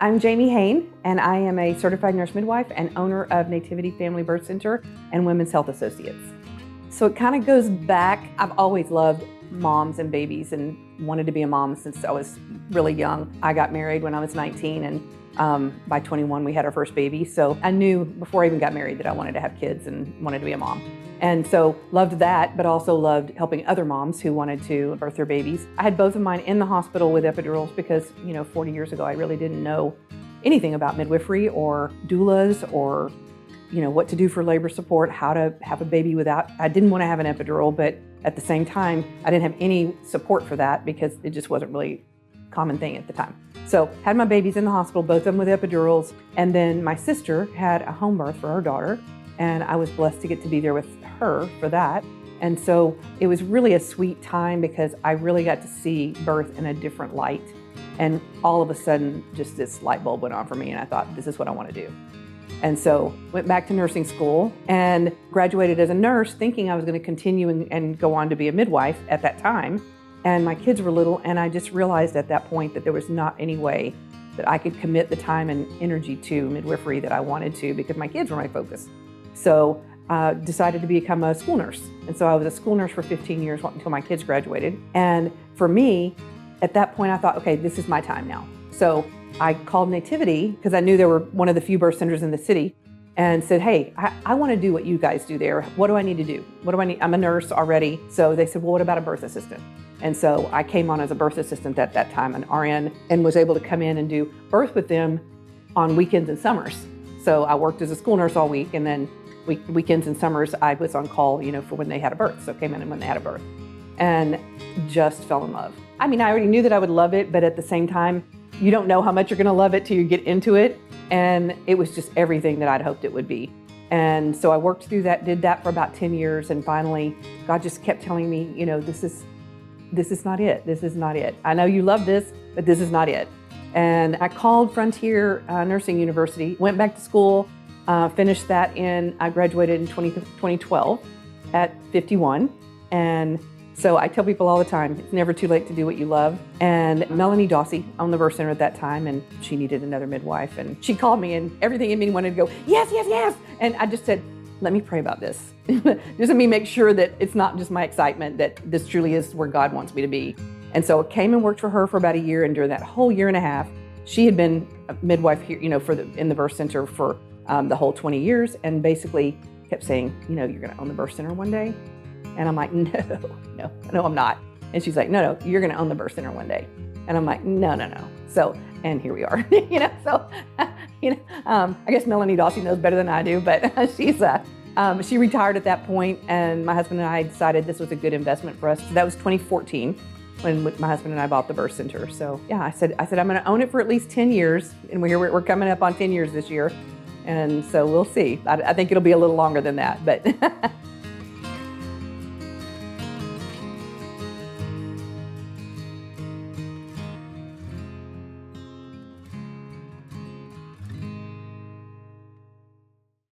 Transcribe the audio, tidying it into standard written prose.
I'm Jami Hain, and I am a certified nurse-midwife and owner of Nativiti Family Birth Center and Women's Health Associates. So it kind of goes back. I've always loved moms and babies and wanted to be a mom since I was really young. I got married when I was 19, and by 21 we had our first baby. So I knew before I even got married that I wanted to have kids and wanted to be a mom. And so loved that, but also loved helping other moms who wanted to birth their babies. I had both of mine in the hospital with epidurals because, 40 years ago, I really didn't know anything about midwifery or doulas or, what to do for labor support, how to have a baby without. I didn't want to have an epidural, but at the same time, I didn't have any support for that because it just wasn't really a common thing at the time. So had my babies in the hospital, both of them with epidurals. And then my sister had a home birth for her daughter, and I was blessed to get to be there with her for that. And so it was really a sweet time because I really got to see birth in a different light. And all of a sudden, just this light bulb went on for me, and I thought, this is what I want to do. And so went back to nursing school and graduated as a nurse, thinking I was going to continue and go on to be a midwife at that time. And my kids were little, and I just realized at that point that there was not any way that I could commit the time and energy to midwifery that I wanted to because my kids were my focus. So decided to become a school nurse. And so I was a school nurse for 15 years until my kids graduated. And for me, at that point, I thought, okay, this is my time now. So I called Nativiti because I knew they were one of the few birth centers in the city and said, hey, I want to do what you guys do there. What do I need to do? What do I need? I'm a nurse already. So they said, well, what about a birth assistant? And so I came on as a birth assistant at that time, an RN, and was able to come in and do birth with them on weekends and summers. So I worked as a school nurse all week, and then weekends and summers, I was on call, for when they had a birth. So came in and when they had a birth and just fell in love. I mean, I already knew that I would love it, but at the same time, you don't know how much you're going to love it till you get into it. And it was just everything that I'd hoped it would be. And so I worked through that, did that for about 10 years. And finally, God just kept telling me, this is not it. This is not it. I know you love this, but this is not it. And I called Frontier Nursing University, went back to school, finished that I graduated in 2012 at 51. And so I tell people all the time, it's never too late to do what you love. And Melanie Dawsey owned the birth center at that time, and she needed another midwife. And she called me, and everything in me wanted to go, yes, yes, yes. And I just said, let me pray about this. Just let me make sure that it's not just my excitement, that this truly is where God wants me to be. And so I came and worked for her for about a year. And during that whole year and a half, she had been a midwife here, in the birth center for the whole 20 years, and basically kept saying, you're going to own the birth center one day. And I'm like, no, I'm not. And she's like, no, you're going to own the birth center one day. And I'm like, no. So, and here we are, I guess Melanie Dawsey knows better than I do, but she retired at that point, and my husband and I decided this was a good investment for us. So that was 2014 when my husband and I bought the birth center. So yeah, I said, I'm going to own it for at least 10 years. And we're coming up on 10 years this year. And so we'll see. I think it'll be a little longer than that, but